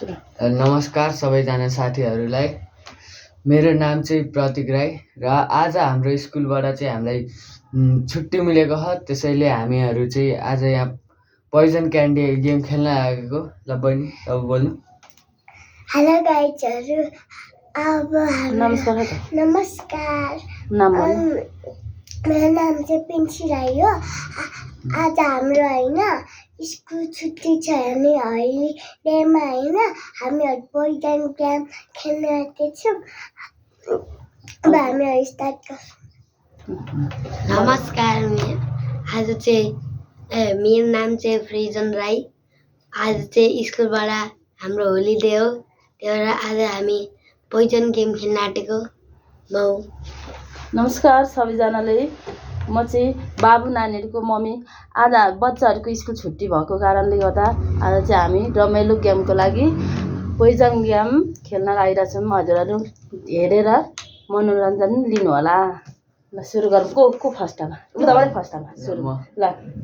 नमस्कार सबैजना साथीहरूलाई। मेरो नाम चाहिँ प्रतीक राई र आज हाम्रो स्कुलबाट चाहिँ हामीलाई छुट्टी मिलेको छ। त्यसैले हामीहरू चाहिँ आज यहाँ पोइजन क्यान्डी गेम खेल्न आएको। ल बहिनी अब बोल्नु। हेलो गाइजहरु, अब नमस्कार। मेरो नाम चाहिँ पिन्सी राई हो। आज हाम्रो हैन स्कुल छुट्टी छ अनि हलिडेमा हैन हामीहरू पोइजन गेम खेल्न आएको छौँ। अब हामीहरू स्टार्ट गर्छौँ। नमस्कार, आज चाहिँ मेरो नाम चाहिँ फ्रिजन राई। आज चाहिँ स्कुलबाट हाम्रो होलिडे हो, त्यही भएर आज हामी पोइजन गेम खेल्न आँटेको हौ। नमस्कार सबैजनाले, म चाहिँ बाबु नानीहरूको मम्मी। आज बच्चाहरूको स्कुल छुट्टी भएको कारणले गर्दा आज चाहिँ हामी रमाइलो गेमको लागि पोइजन गेम खेल्न आइरहेछौँ। हजुरहरू हेरेर मनोरञ्जन लिनुहोला। ल सुरु गरौँ। को फर्स्टमा? उताबाटै फर्स्टमा सुरु। ल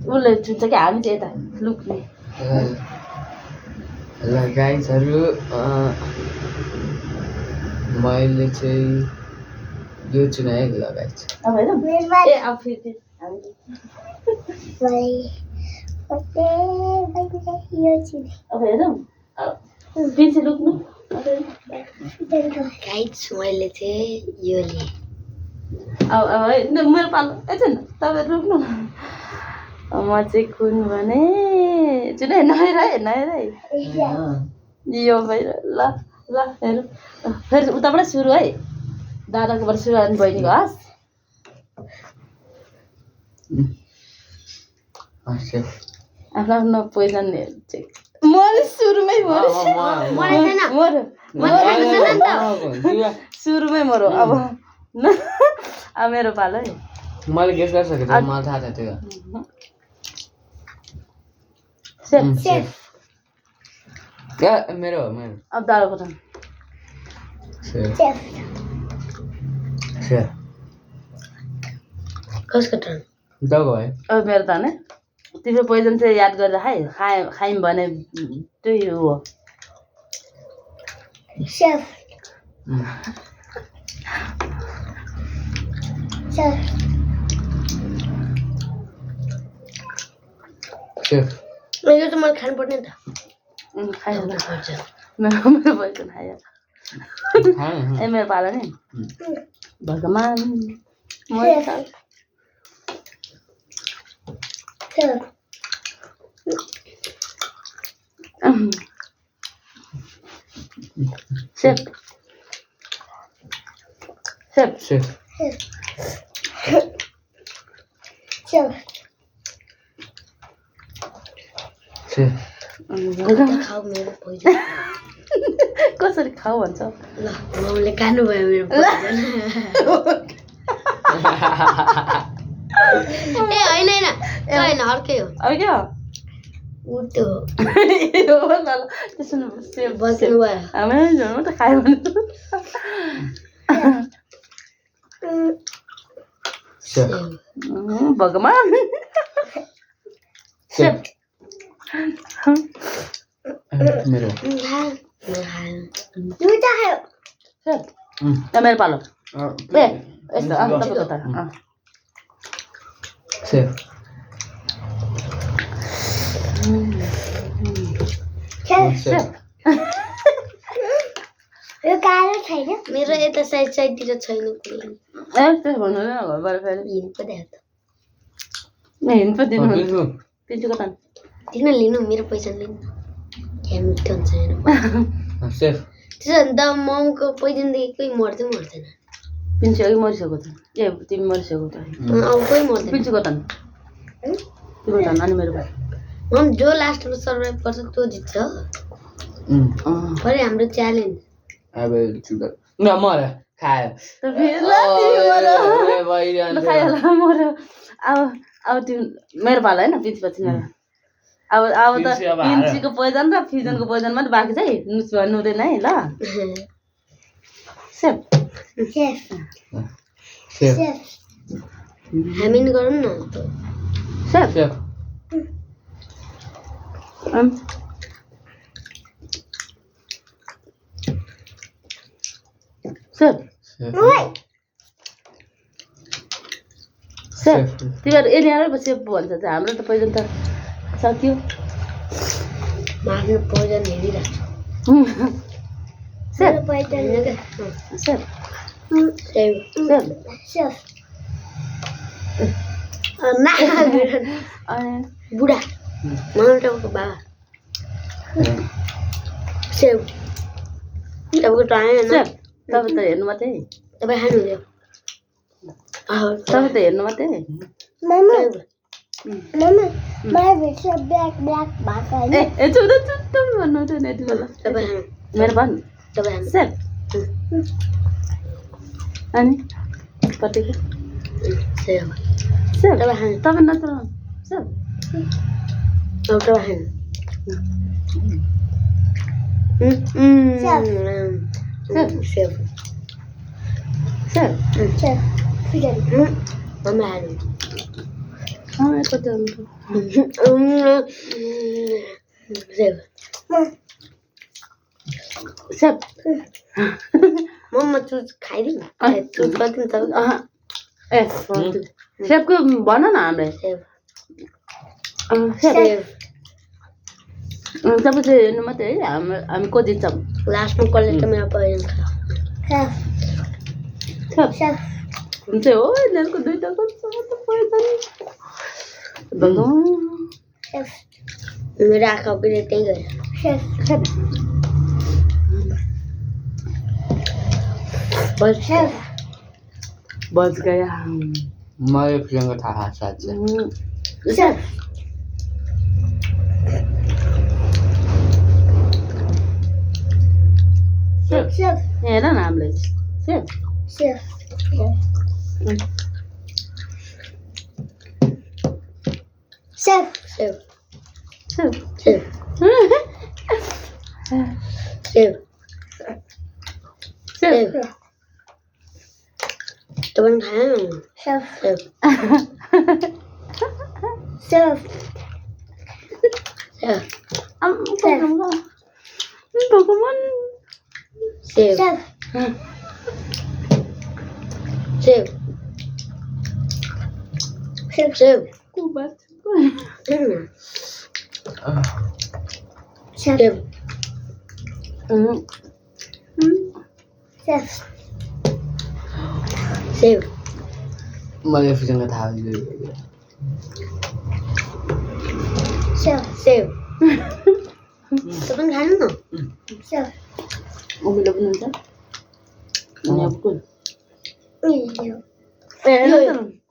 उसले छुट्छ कि हामी चाहिँ यता लुक्ने। ल गाइजहरु, मैले चाहिँ यो चुनाएको। ल गाइज अब हेरौँ। ए अब फेरि हामी अब हेरौँ। पिन्छे लुक्नु। गाइज मैले चाहिँ यो लिएँ। अब है मेरो पालो एकछिन तपाईँ रोक्नु न। म चाहिँ कुन भने जुन नहेर है यो भएर ल ल हेरौँ। फेरि उताबाट सुरु है। दादाकोबाट सुरु अनि बहिनीको हस्। आफ्नो आफ्नो पोइजन चाहिँ मैले सुरुमै सुरुमै मरो। अब अब मेरो पालो है। मैले गेस गरिसकेको थिएँ, मलाई थाहा थियो त्यो। मेरो अब दादाको टर्न। कसको टर्न? दगो है। अब मेरो टर्न है। तिम्रो पोइजन चाहिँ याद गरेर खायौँ भने त्यही हो। सेफ यो त मलाई खानु पर्ने त। खाइहाल्नु मेरो पोइजन खाइहाल। ए मेरो पालो नि। भगवान सेफ सेफ सेफ सेफ खाऊ मेरो पोइजन। कसरी खाऊ भन्छ? ल मम्मीले खानु भयो मेरो पोइजन। ए होइन होइन त्यो होइन, अर्कै हो। अर्कै हो? ऊ त्यो त्यसो सेफ बस्नु भयो। हामी त खायो भने भगवान सेफ मेरो मेरो पालो। ए यस्तो तपाईँको त सेफ यो गाह्रो छैन। मेरो यता साइडतिर छैन कुनै। ए त्यसो भन्नु घरबाट फेरि हिँड पो देखाएको त। हिँड पो दिनु पिन्चुको टर्न। किन लिनु? मेरो पैसा लिनु। क्या मिठो हुन्छ मेरो। सेफ त्यसो भने त ममको पोइजनदेखि कोही मर्दै मर्दैन। पिन्चु अघि मरिसकेको छ। ए तिमी मरिसकेको त। अब कोही मर्दैन। पिन्चुको टर्न। तिम्रो टर्न अनि मेरो पालो। मम जो लास्टमा सर्भाइभ गर्छ त्यो जित्छ। अरे हाम्रो च्यालेन्ज। अब न मर खायो। मर्यो। अब तिमी मेरो पालो होइन पिन्चुपछि मेरो। अब त पिन्चीको पोइजन र फिजनको पोइजन मात्रै बाँकी छ है। नुस भन्नु हुँदैन है। ल सेफ हामी नि गरौँ न। Safe safe Wait. सेफ तिमीहरू एलियार सेफ भन्छ चाहिँ हाम्रो त पहिला त सक्यो आफ्नो पोइजन हेरिरहेको सेफ Poison. सेफ छु सेफ Chef. अनि बुढा माउन्टेनको बाबा सेव तपाईँको टाइम सेफ तपाईँ त हेर्नु मात्रै तपाईँ खानुहुँदै तपाईँ त हेर्नु मात्रै Mama. Mama. My picture black भएको होइन? ए चुप तपाईँ भन्नु हुँदैन यति बेला तपाईँ खानु मेरो भन्नु तपाईँ खानु सेफ अनि कतिको सेव सेफ तपाईँ खानु तपाईँ नत्र सेफ अब तपाईँ खानु save safe Chef. Freedom. Mummy खानु कति हुन्छ सेव सेफ मम्मा चुज खाइदिउँ चुज गरिदिउँ तपाईँ ए सेफको भन न हामीलाई सेव सेफ सेव तपाईँ चाहिँ हेर्नु मात्रै है हामी को जित्छौँ लास्टमा कसले त मेरो पोइजन Chef. Safe Chef. हुन्छ हो यिनीहरूको दुइटाको भगवान् Chef. मेरो आँखा पनि त्यही गयो Chef. सेफ बस Chef. बच गया मलाई फिल्मको थाहा साँच्चै Chef. Safe Chef. हेर न हामीलाई safe Chef. Chef. Save safe save save safe तपाईँ खानु Chef. Save Chef. सेव भगवान् save Chef. Save Chef. Save Chef. Save Chef. Save मलाई फिल्मको थाहा हुँदैन Chef. सेव तपाईँ खानु न Chef. उमिलो पनि हुन्छ अनि अब कुन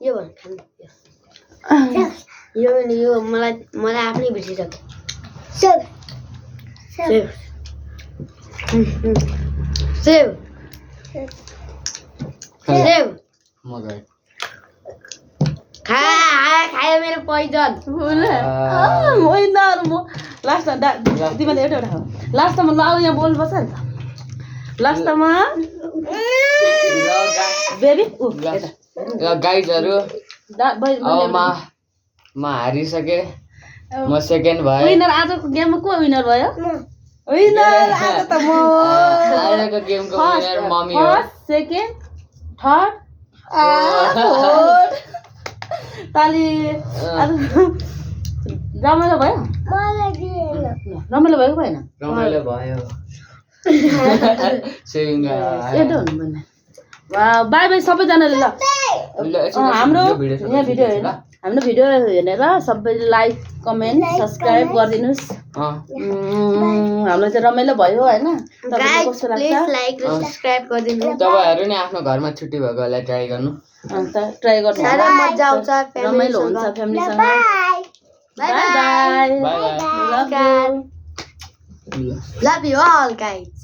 यो भन खानु Chef. यो मलाई आफ्नै बिर्सिसक्यो Chef. Chef. सेव सेव म गएँ खायो मेरो पोइजन म लास्टमा तिमीले एउटा एउटा लास्टमा ल यहाँ बोल्नुपर्छ नि त लास्टमा बेबी र गाइजहरू अब म हारिसकेँ म सेकेन्ड भएँ विनर आजको गेममा को विनर भयो विनर आज त म आजको गेमको विनर मम्मी हो फर्स्ट सेकेन्ड थर्ड फोर्थ ताली रमाइलो भयो मलाई दिएन रमाइलो भएको भएन रमाइलो भयो सेभिङ एउटा हुनु भएन बाई बाई सबैजनाले ल हाम्रो यहाँ भिडियो हेर्नु हाम्रो भिडियो हेरेर सबैले लाइक कमेन्ट सब्सक्राइब गरिदिनुहोस् हामीलाई चाहिँ रमाइलो भयो होइन तपाईँलाई कस्तो लाग्छ लाइक र सब्स्क्राइब गरिदिनु तपाईँहरू नि आफ्नो घरमा छुट्टी भएकोलाई ट्राई गर्नु अन्त ट्राई गर्नु साह्रै मजा आउँछ रमाइलो हुन्छ फ्यामिलीसँग by by by by by love you Love you all, guys.